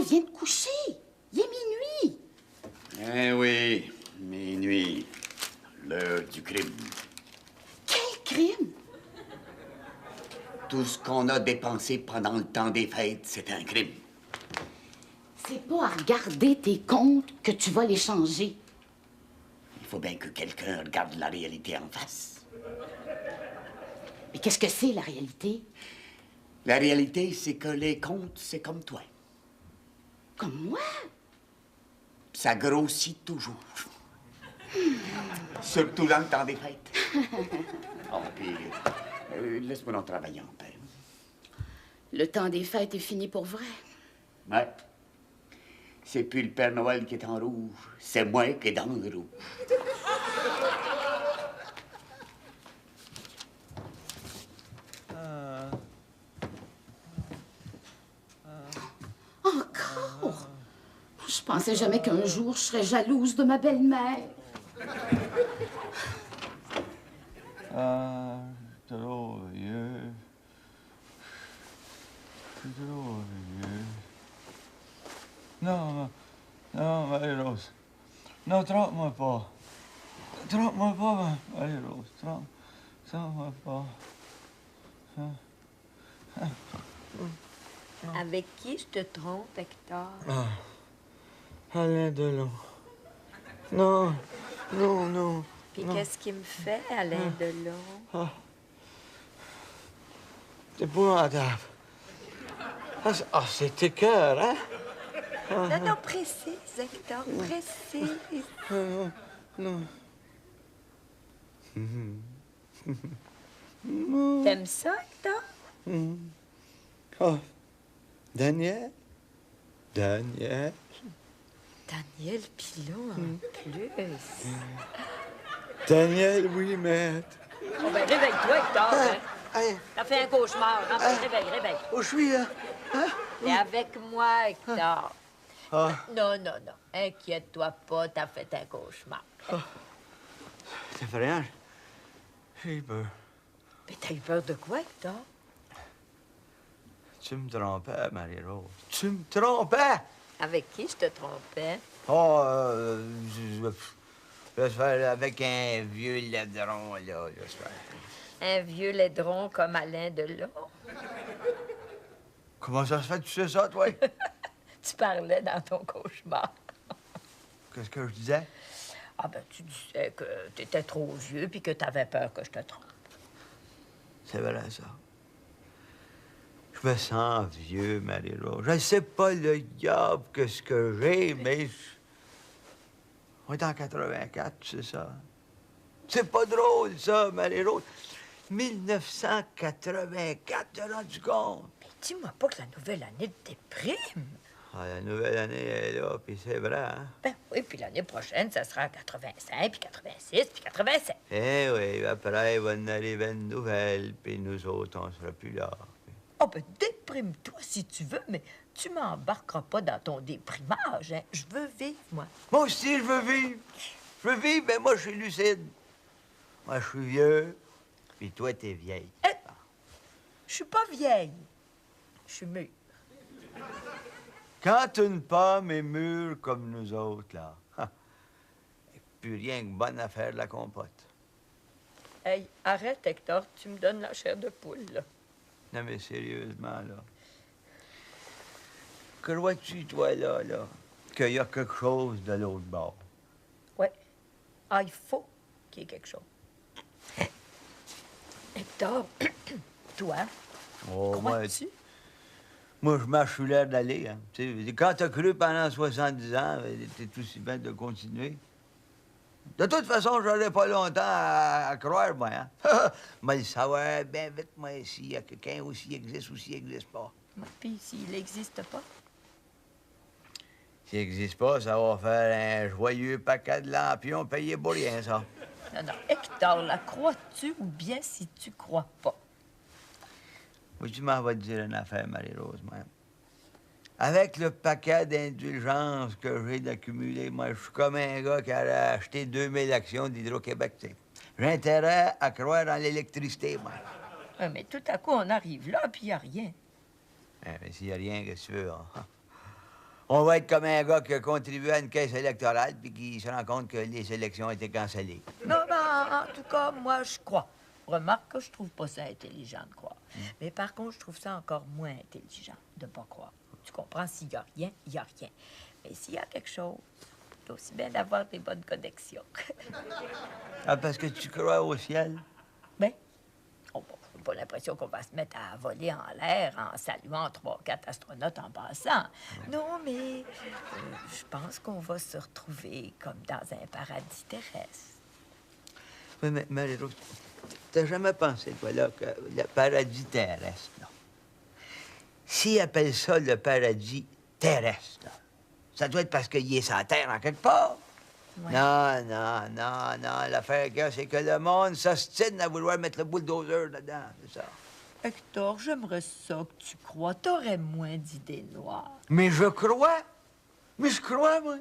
vient de coucher. Il est minuit. Eh oui, minuit. L'heure du crime. Quel crime? Tout ce qu'on a dépensé pendant le temps des fêtes, c'est un crime. C'est pas à regarder tes comptes que tu vas les changer. Il faut bien que quelqu'un regarde la réalité en face. Mais qu'est-ce que c'est, la réalité? La réalité, c'est que les comptes, c'est comme toi. Comme moi? Ça grossit toujours. Surtout dans le temps des fêtes. Oh, puis, laisse-moi en travailler en paix. Le temps des fêtes est fini pour vrai. Ouais. C'est plus le Père Noël qui est en rouge, c'est moi qui est dans le rouge. Encore? Je pensais jamais qu'un jour je serais jalouse de ma belle-mère. Trop vieux. Je suis trop vieux. Non, non, Marie-Rose. Non, trompe-moi pas. Trompe-moi pas, Marie-Rose. Trompe-moi pas. Avec qui je te trompe, Hector? Alain Delon. Non, non, non. Puis qu'est-ce qu'il me fait, Alain Delon? C'est épouvantable. C'est tes cœurs, hein? Non, non, précise, Hector, précise. Non. T'aimes ça, Hector? Oh, Daniel? Daniel? Daniel Pilon, en plus. Daniel, oui, maître. Oh, ben, réveille-toi, Hector. Hein? Hey, T'as fait un cauchemar. Hein? Réveille. où je suis, là? Hein? T'es avec moi, Hector. Ah. Non. Inquiète-toi pas, t'as fait un cauchemar. Ça fait rien. J'ai eu peur. Mais t'as eu peur de quoi, Hector? Tu me trompais, Marie-Rose. Tu me trompais! Avec qui je te trompais? Oh, j'espère avec un vieux laidron, là, j'espère. Un vieux laidron comme Alain Delon. Comment ça se fait que tu sais ça, toi? Tu parlais dans ton cauchemar. Qu'est-ce que je disais? Ah ben, tu disais que t'étais trop vieux puis que t'avais peur que je te trompe. C'est vrai, ça. Je me sens vieux, Marie-Rose. Je sais pas le diable que ce que j'ai, mais... On est en 84, c'est ça. C'est pas drôle, ça, Marie-Rose. 1984, t'as rendu compte? Mais dis-moi pas que la nouvelle année te déprime. Ah, la nouvelle année est là, puis c'est vrai, hein? Ben oui, puis l'année prochaine, ça sera 85, puis 86, puis 87. Eh oui, après, il va en arriver une nouvelle, puis nous autres, on sera plus là. Oh ben, déprime-toi si tu veux, mais tu m'embarqueras pas dans ton déprimage, hein. Je veux vivre, moi. Moi aussi, je veux vivre. Je veux vivre, mais moi, je suis lucide. Moi, je suis vieux, puis toi, t'es vieille. Je suis pas vieille. Je suis mûre. Quand une pomme est mûre comme nous autres, là, plus rien que bonne affaire de la compote. Hey, arrête, Hector, tu me donnes la chair de poule, là. Non, mais sérieusement, là. Crois-tu, toi, là, qu'il y a quelque chose de l'autre bord? Ouais. Ah, il faut qu'il y ait quelque chose. Hector, toi, Oh, crois-tu? Moi, je marche sur l'air d'aller, hein. Tu sais, quand t'as cru pendant 70 ans, t'es aussi bien de continuer. De toute façon, j'aurais pas longtemps à croire, moi, hein. Mais le savoir bien vite, moi, s'il y a quelqu'un ou s'il existe ou s'il n'existe pas. Puis s'il n'existe pas? S'il n'existe pas, ça va faire un joyeux paquet de lampions payés pour rien, ça. Non, Hector, la crois-tu ou bien si tu crois pas? Moi, tu m'en vas te dire une affaire, Marie-Rose, moi. Avec le paquet d'indulgences que j'ai d'accumuler, moi, je suis comme un gars qui a acheté 2000 actions d'Hydro-Québec, tu sais. J'ai intérêt à croire en l'électricité, moi. Mais tout à coup, on arrive là, puis il n'y a rien. Mais s'il n'y a rien, qu'est-ce que tu veux, hein? On va être comme un gars qui a contribué à une caisse électorale puis qui se rend compte que les élections ont été cancellées. Non, en tout cas, moi, je crois. Remarque que je trouve pas ça intelligent de croire. Mais par contre, je trouve ça encore moins intelligent de pas croire. Tu comprends? S'il y a rien, il y a rien. Mais s'il y a quelque chose, c'est aussi bien d'avoir des bonnes connexions. Ah, parce que tu crois au ciel? Ben, on n'a pas l'impression qu'on va se mettre à voler en l'air en saluant 3 ou 4 astronautes en passant. Non, mais je pense qu'on va se retrouver comme dans un paradis terrestre. Oui, mais Marie-Rose, t'as jamais pensé, toi, là, que le paradis terrestre, là, s'ils appellent ça le paradis terrestre, là, ça doit être parce qu'il est sur la Terre en quelque part. Ouais. Non. L'affaire qu'il y a, c'est que le monde s'ostine à vouloir mettre le bulldozer dedans, c'est ça. Hector, j'aimerais ça que tu crois. T'aurais moins d'idées noires. Mais je crois, moi.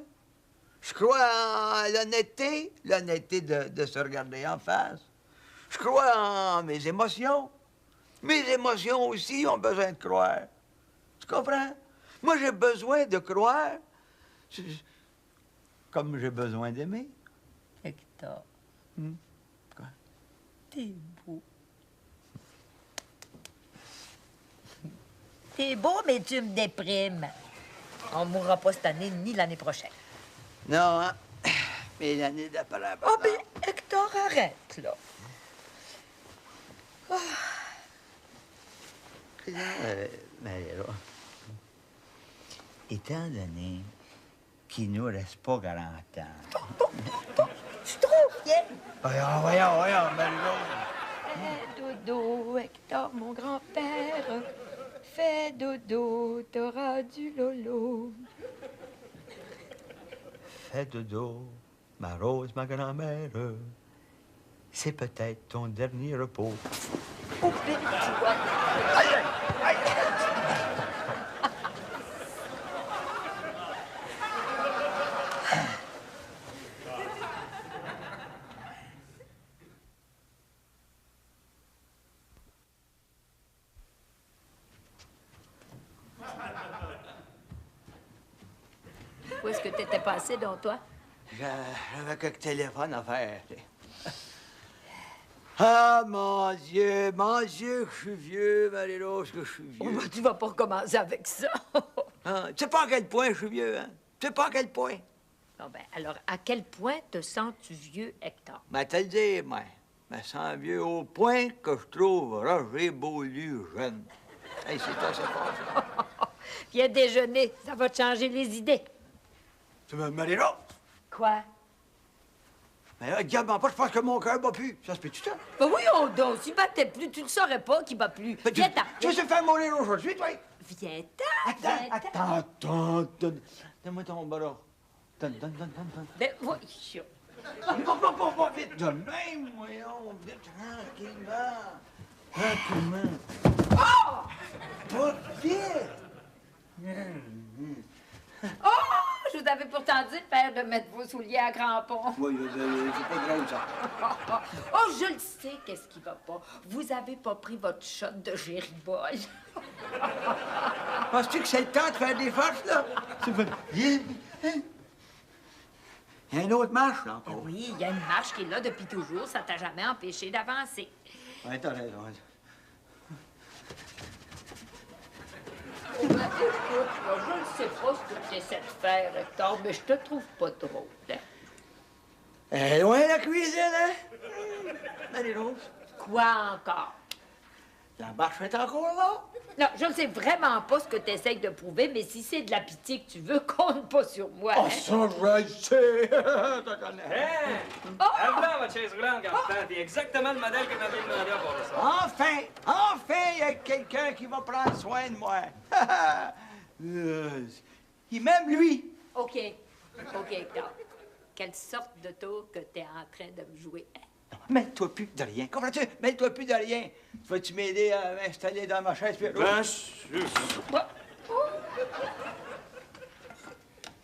Je crois en l'honnêteté de se regarder en face. Je crois en mes émotions. Mes émotions aussi ont besoin de croire. Tu comprends? Moi, j'ai besoin de croire. Comme j'ai besoin d'aimer. Hector. Quoi? T'es beau. T'es beau, mais tu me déprimes. On mourra pas cette année ni l'année prochaine. Non, hein? Mais l'année d'après... Oh, ben, Hector, arrête, là. Marie-Rose, étant donné qu'il nous reste pas 40 ans... Tu trouves bien? Voyons, Marie-Rose. Fais dodo, Hector, mon grand-père. Fais dodo, t'auras du lolo. Fais dodo, ma Rose, ma grand-mère. C'est peut-être ton dernier repos. Oh, ben, tu vois. Où est-ce que t'étais passé, donc, toi? J'avais quelques téléphones à faire. Ah, mon Dieu, que je suis vieux, Marie-Rose, que je suis vieux. Oh, ben, tu vas pas recommencer avec ça. Ah, tu sais pas à quel point je suis vieux, hein? Tu sais pas à quel point? Bon, ben, alors, à quel point te sens-tu vieux, Hector? Mais te le dire, moi, je me sens vieux au point que je trouve Roger Beaulieu jeune. Hey, c'est assez fort, ça. Viens déjeuner, ça va te changer les idées. Tu me Marie-Rose? Quoi? Mais là, diable, pas, je pense que mon cœur bat plus. Ça se peut-tu, ça? Ben oui, on dort. S'il battait plus, tu ne saurais pas qu'il bat plus. Mais Viens-t'en. tu veux se faire mourir aujourd'hui, toi? Viens-t'en. Attends. Donne-moi ton bras. Donne. Ben voyons. Pas vite de même, voyons. Vite, tranquillement. Pas vite. Oh! Je vous avais pourtant dit, père, de mettre vos souliers à crampons. Oui, c'est pas drôle, ça. Oh, je le sais, qu'est-ce qui va pas. Vous avez pas pris votre shot de géribol. Penses-tu que c'est le temps de faire des farces, là? Il y a une autre marche, là, encore. Oui, il y a une marche qui est là depuis toujours. Ça t'a jamais empêché d'avancer. Ouais, t'as raison. Oh, ben, écoute, là, je ne sais pas ce que tu essaies de faire, Hector, mais je te trouve pas drôle. Hein? Elle est loin, la cuisine, hein? Marie-Rose, Quoi encore? la marche est encore là? Non, je ne sais vraiment pas ce que tu essaies de prouver, mais si c'est de la pitié que tu veux, compte pas sur moi. Oh, hein? ça, je le sais! T'as connais. Hé! Voilà votre chaise roulante, capitaine. C'est exactement le modèle que m'avait demandé à voir ça. Enfin, il y a quelqu'un qui va prendre soin de moi. Il m'aime, lui. OK, Hector. Quelle sorte de tour que tu es en train de me jouer? Hein? Mêle-toi plus de rien. Comprends-tu? Mêle-toi plus de rien. Vas-tu m'aider à m'installer dans ma chaise? Bien sûr.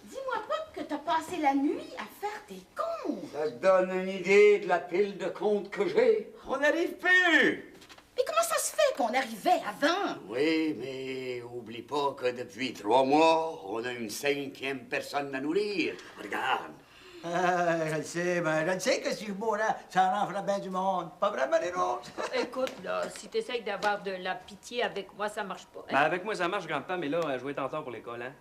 Dis-moi pas que t'as passé la nuit à faire tes comptes. Ça te donne une idée de la pile de comptes que j'ai? On n'arrive plus! Mais comment ça se fait qu'on arrivait avant. Oui, mais oublie pas que depuis 3 mois, on a une 5e personne à nourrir. Regarde. Je le sais, ben, je le sais que si je mourais, ça en ferait bien du monde. Pas vrai, Marie-Rose? Écoute, là, si t'essayes d'avoir de la pitié avec moi, ça marche pas. hein? Ben, avec moi, ça marche, grand-papa, mais là, je vais être en retard pour l'école, hein?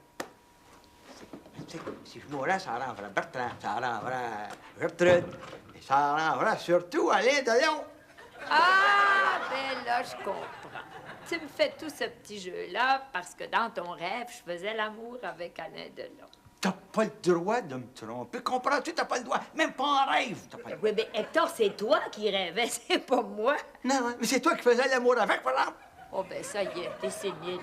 Tu sais, si je mourais, ça en ferait Bertrand, ça en ferait Gertrude, et ça en ferait surtout Alain Delon. Ah, ben là, je comprends. Tu me fais tout ce petit jeu-là parce que dans ton rêve, je faisais l'amour avec Alain Delon. T'as pas le droit de me tromper, comprends-tu? T'as pas le droit, même pas en rêve, t'as pas le droit. Oui, mais Hector, c'est toi qui rêvais, c'est pas moi. Non, mais c'est toi qui faisais l'amour avec, par exemple. Oh, ben ça y est, t'es sénile.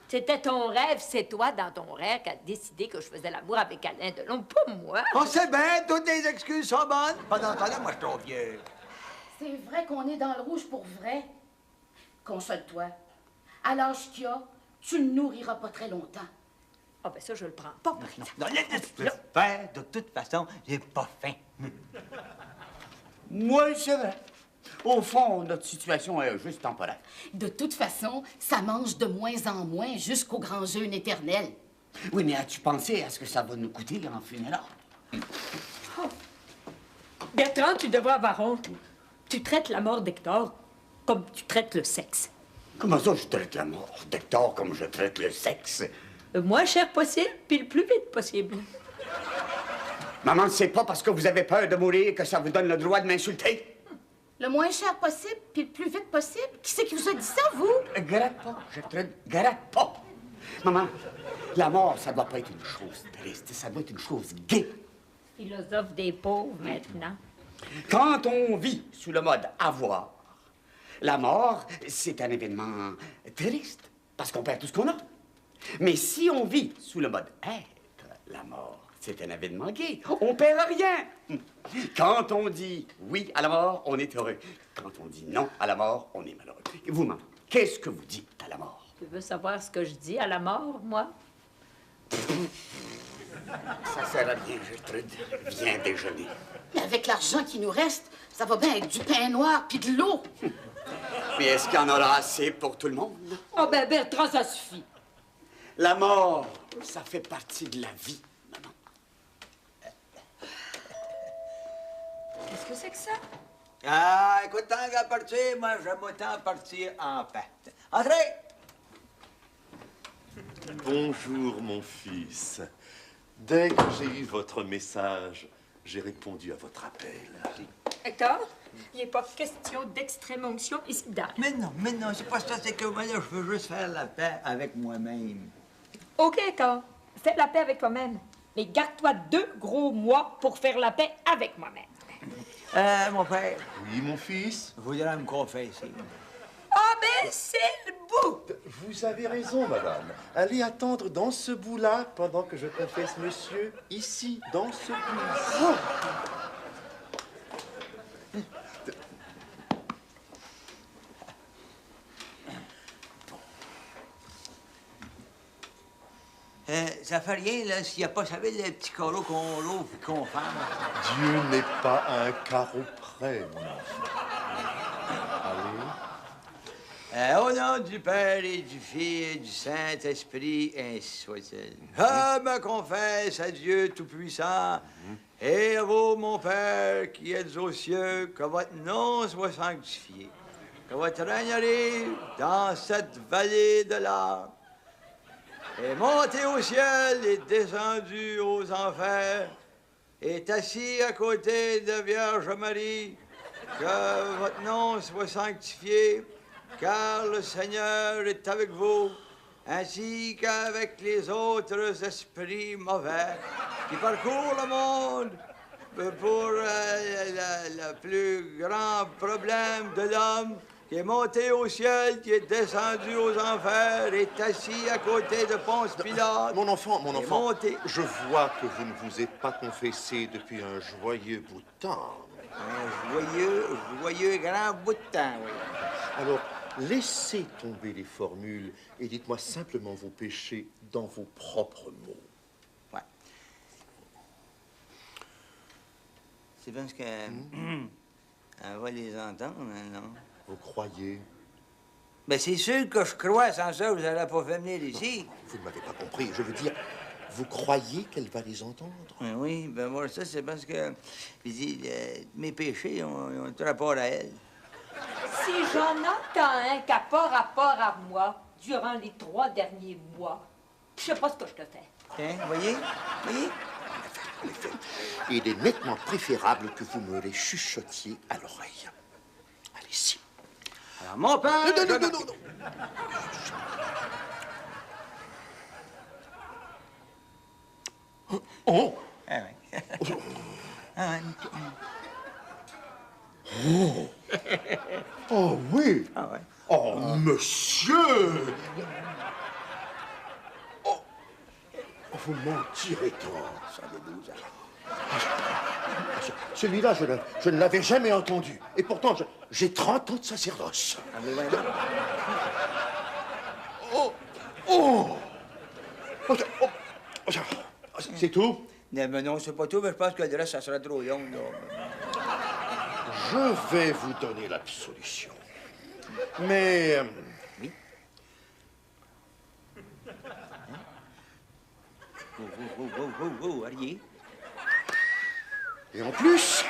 C'était ton rêve, c'est toi, dans ton rêve, qui a décidé que je faisais l'amour avec Alain Delon, pas moi. On sait bien, toutes les excuses sont bonnes. Pendant ce temps-là, moi, je suis trop vieux. C'est vrai qu'on est dans le rouge pour vrai. Console-toi. À l'âge qu'il a, tu ne nourriras pas très longtemps. Ah, ben ça, je le prends pas. Non, laisse-le faire. De toute façon, j'ai pas faim. Moi, c'est vrai. Au fond, notre situation est juste temporaire. De toute façon, ça mange de moins en moins jusqu'au grand jeûne éternel. Oui, mais as-tu pensé à ce que ça va nous coûter en funérailles? Bertrand, tu devrais avoir honte. Tu traites la mort d'Hector comme tu traites le sexe. Comment ça, je traite la mort d'Hector comme je traite le sexe? Le moins cher possible, puis le plus vite possible. Maman, c'est pas parce que vous avez peur de mourir que ça vous donne le droit de m'insulter. Le moins cher possible, puis le plus vite possible. Qui c'est qui vous a dit ça, vous? Gratte pas, gratte pas. Maman, la mort, ça doit pas être une chose triste, ça doit être une chose gaie. Philosophe des pauvres, maintenant. Quand on vit sous le mode avoir, la mort, c'est un événement triste, parce qu'on perd tout ce qu'on a. Mais si on vit sous le mode être, la mort, c'est un événement gai. On perd rien. Quand on dit oui à la mort, on est heureux. Quand on dit non à la mort, on est malheureux. Et vous, maman, qu'est-ce que vous dites à la mort? Tu veux savoir ce que je dis à la mort, moi? Ça sert à rien, Gertrude. Viens déjeuner. Mais avec l'argent qui nous reste, ça va bien être du pain noir puis de l'eau. Mais est-ce qu'il y en aura assez pour tout le monde? Oh, ben Bertrand, ça suffit. La mort, ça fait partie de la vie, maman. Qu'est-ce que c'est que ça? Ah, écoute, tant qu'à partir, moi, j'aime autant partir en paix. Entrez! Bonjour, mon fils. Dès que j'ai eu votre message, j'ai répondu à votre appel. Hector, il n'est pas question d'extrême onction ici dedans. Mais non, c'est pas ça, c'est que moi, là, je veux juste faire la paix avec moi-même. OK, Hector, fais la paix avec toi-même. Mais garde-toi 2 gros mois pour faire la paix avec moi-même. Mon père, Oui, mon fils? voudrais me confesser. Ah, ben c'est le bout! Vous avez raison, madame. Allez attendre dans ce bout-là pendant que je confesse monsieur, ici, dans ce bout. Ça fait rien, là, s'il n'y a pas, vous savez, le petit carreau qu'on l'ouvre et qu'on ferme. Dieu n'est pas à un carreau près, mon enfant. Allez. Au nom du Père et du Fils et du Saint-Esprit, ainsi soit-il. Je me confesse à Dieu Tout-Puissant et à vous, mon Père, qui êtes aux cieux, que votre nom soit sanctifié, que votre règne arrive dans cette vallée de l'âme, est monté au ciel et descendu aux enfers, est assis à côté de Vierge Marie, que votre nom soit sanctifié, car le Seigneur est avec vous, ainsi qu'avec les autres esprits mauvais qui parcourent le monde pour le plus grand problème de l'homme, qui est monté au ciel, qui est descendu aux enfers, est assis à côté de Ponce Pilate. Mon enfant, est monté. je vois que vous ne vous êtes pas confessé depuis un joyeux bout de temps. Un joyeux grand bout de temps, oui. Alors, laissez tomber les formules et dites-moi simplement vos péchés dans vos propres mots. Ouais. C'est parce que... Elle va les entendre, hein, non? Vous croyez? Ben, c'est sûr que je crois. Sans ça, vous n'allez pas venir ici. Vous ne m'avez pas compris. Je veux dire, vous croyez qu'elle va les entendre? Oui, ben moi, ça, c'est parce que... je dis, mes péchés ont tout rapport à elle. Si j'en entends un qui n'a pas rapport à moi durant les 3 derniers mois, je sais pas ce que je te fais. Hein, voyez? Voyez? En effet, il est nettement préférable que vous me les chuchotiez à l'oreille. Allez-y. Alors, mon père... Non. Oh! Ah oui. Ah ouais. Oh oui! Ah ouais. Oh, monsieur! Oh, vous m'en tirez tant. Ça fait 12 ans. Celui-là, je ne l'avais jamais entendu. Et pourtant, j'ai 30 ans de sacerdoce. Ah, mais ouais, Oh! C'est tout? non, mais non, c'est pas tout, mais je pense que le reste, ça sera trop long, là. Je vais vous donner l'absolution. Mais... Oui? Arié. Et en plus,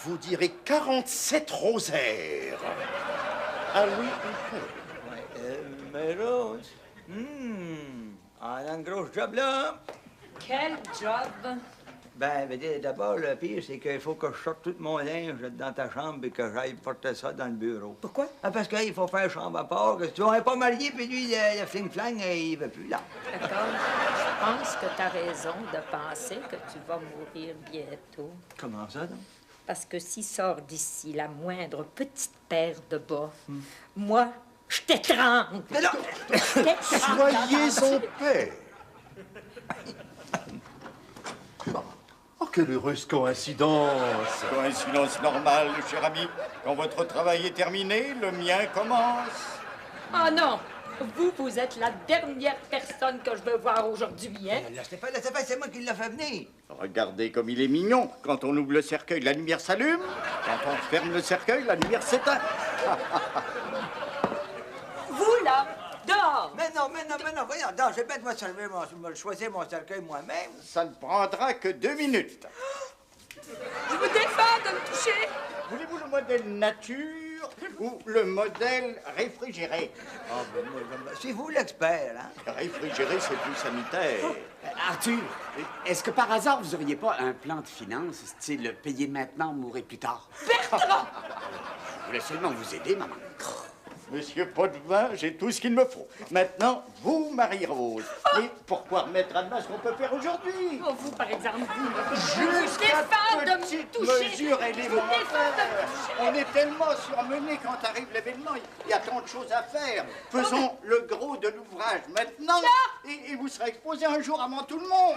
vous direz 47 rosaires. Ah oui, Ouais, mais Rose... on a un gros job, là. Quel job? Ben, d'abord, le pire, c'est qu'il faut que je sorte tout mon linge dans ta chambre et que j'aille porter ça dans le bureau. Pourquoi? Ah, parce qu'il faut faire chambre à part. Que si on n'est pas marié, puis lui, le fling-flang, il veut plus, là. D'accord. Je pense que tu as raison de penser que tu vas mourir bientôt. Comment ça, donc? Parce que s'il sort d'ici la moindre petite paire de bas, moi, je t'étrangle. Mais là... soyez en paix. Oh, quelle heureuse coïncidence. Coïncidence normale, cher ami. Quand votre travail est terminé, le mien commence. Oh non! Vous êtes la dernière personne que je veux voir aujourd'hui, hein? Là, Stéphane, c'est moi qui l'ai fait venir. Regardez comme il est mignon. Quand on ouvre le cercueil, la lumière s'allume. Quand on ferme le cercueil, la lumière s'éteint. Vous, là, dehors! Mais non, voyons, non, j'ai bête, choisir mon cercueil moi-même. Ça ne prendra que 2 minutes. Je vous défends de me toucher! Voulez-vous le modèle nature ou le modèle réfrigéré? Ah, ben, c'est vous l'expert, hein? Réfrigéré, c'est plus sanitaire. Arthur, est-ce que par hasard, vous auriez pas un plan de finances, style payer maintenant, mourir plus tard? Bertrand! Je voulais seulement vous aider, maman. Monsieur Potvin, j'ai tout ce qu'il me faut. Maintenant, vous, Marie-Rose. Et pourquoi remettre à demain ce qu'on peut faire aujourd'hui? Oh, vous, par exemple, vous, Juste défends de à me petite toucher. mesure Je vous élémentaire. défends de me toucher. On est tellement surmené quand arrive l'événement. Il y a tant de choses à faire. Faisons le gros de l'ouvrage maintenant. Et vous serez exposé un jour avant tout le monde.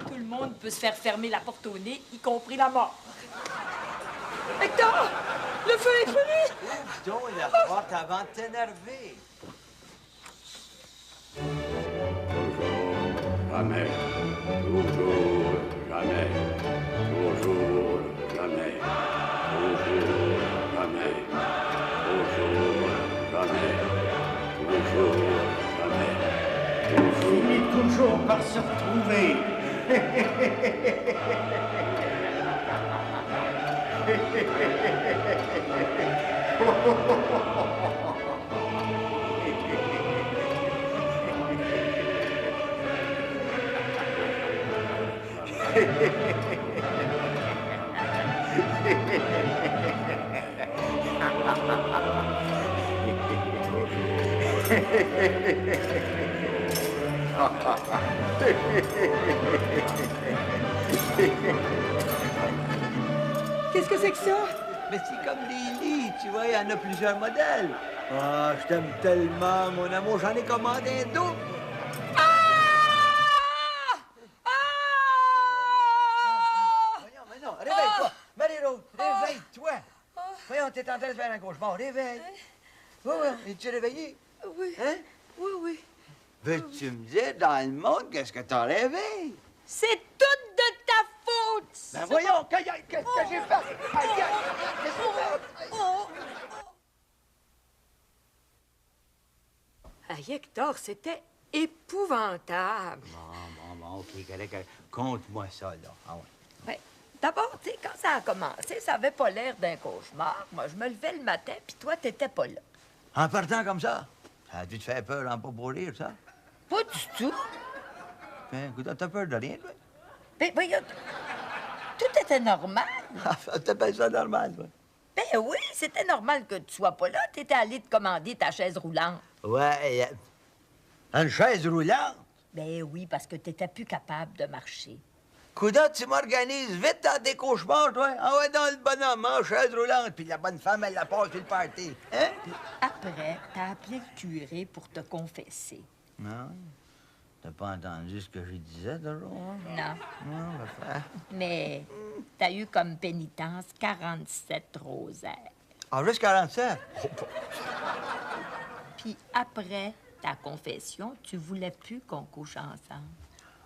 Tout le monde peut se faire fermer la porte au nez, y compris la mort. Hector! Le feu est pris! Donc, la porte avant de t'énerver. Jamais, toujours jamais, toujours jamais, toujours jamais, toujours jamais, toujours jamais, On finit toujours par se retrouver. Qu'est-ce que c'est que ça? Mais c'est comme des lits, tu vois, il y en a plusieurs modèles. Ah, je t'aime tellement, mon amour, j'en ai commandé un double. Voyons, mais non, réveille-toi. Marie-Rose, réveille-toi. Voyons, t'es en train de faire un cauchemar, réveille. Oui, es-tu réveillé? Oui. Hein? Oui. Veux-tu me dire, dans le monde, qu'est-ce que t'as rêvé? C'est toute de ta faute! Ben voyons, qu'est-ce que j'ai fait? Aïe, aïe, qu'est-ce que j'ai fait? Aïe, Hector, c'était épouvantable. Bon, OK, correct. Conte-moi ça, là. Ah ouais. Ben, d'abord, tu sais, quand ça a commencé, ça avait pas l'air d'un cauchemar. Moi, je me levais le matin, puis toi, t'étais pas là. En partant comme ça? Ça a dû te faire peur en pas pour rire, ça? Pas du tout. Ben, écoute, t'as peur de rien, toi? Ben, voyons, tout était normal. T'appelles ça normal, toi? Ben oui, c'était normal que tu sois pas là. T'étais allé te commander ta chaise roulante. Ouais, une chaise roulante? Ben oui, parce que t'étais plus capable de marcher. Coudon, tu m'organises vite dans tes cauchemars, toi. Ah ouais, dans le bonhomme, hein, chaise roulante, puis la bonne femme, elle la passe sur le party. Hein? Puis après, t'as appelé le curé pour te confesser. Non. T'as pas entendu ce que je disais, toujours? Hein? Non, Non, on va faire. mais t'as eu comme pénitence 47 rosaires. Ah, juste 47? Puis après ta confession, tu voulais plus qu'on couche ensemble.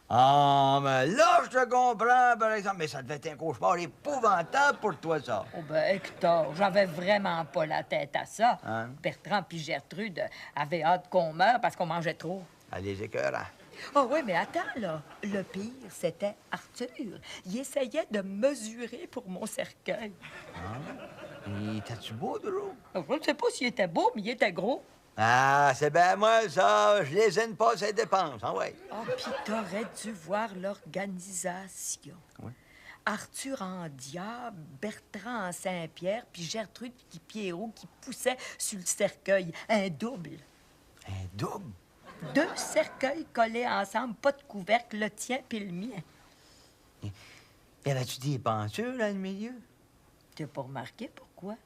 Ah, mais là, je te comprends, par exemple. Mais ça devait être un cauchemar épouvantable pour toi, ça. Oh ben, Hector, j'avais vraiment pas la tête à ça. Hein? Bertrand puis Gertrude avaient hâte qu'on meure parce qu'on mangeait trop. Allez, écœurants. Oh oui, mais attends, là. Le pire, c'était Arthur. Il essayait de mesurer pour mon cercueil. Et t'as-tu beau, Drew? Je ne sais pas s'il était beau, mais il était gros. Ah, c'est bien moi, ça. Je lésine pas ces dépenses, hein, ouais. Oh, puis t'aurais dû voir l'organisation. Oui. Arthur en diable, Bertrand en Saint-Pierre, puis Gertrude puis Pierrot qui poussaient sur le cercueil. Un double. Un double? 2 cercueils collés ensemble, pas de couvercle, le tien puis le mien. Y avait-tu des penseurs dans le milieu? T'as pas remarqué pourquoi?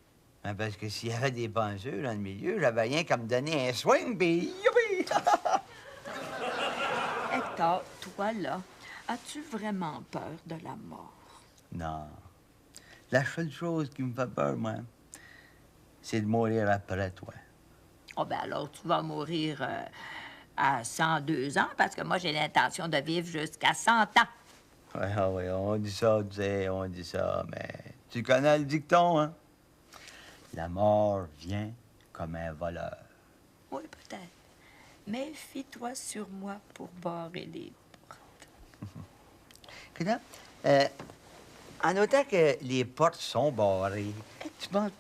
Ben, parce que s'il y avait des penseurs dans le milieu, j'avais rien qu'à me donner un swing, puis youpi! Hector, toi là, as-tu vraiment peur de la mort? Non. La seule chose qui me fait peur, moi, c'est de mourir après toi. Oh ben alors tu vas mourir à 102 ans parce que moi j'ai l'intention de vivre jusqu'à 100 ans. Oui, on dit ça, tu sais, on dit ça, mais tu connais le dicton, hein? La mort vient comme un voleur. Oui, peut-être. Méfie-toi sur moi pour barrer les portes. Écoute, en notant que les portes sont barrées, tu penses...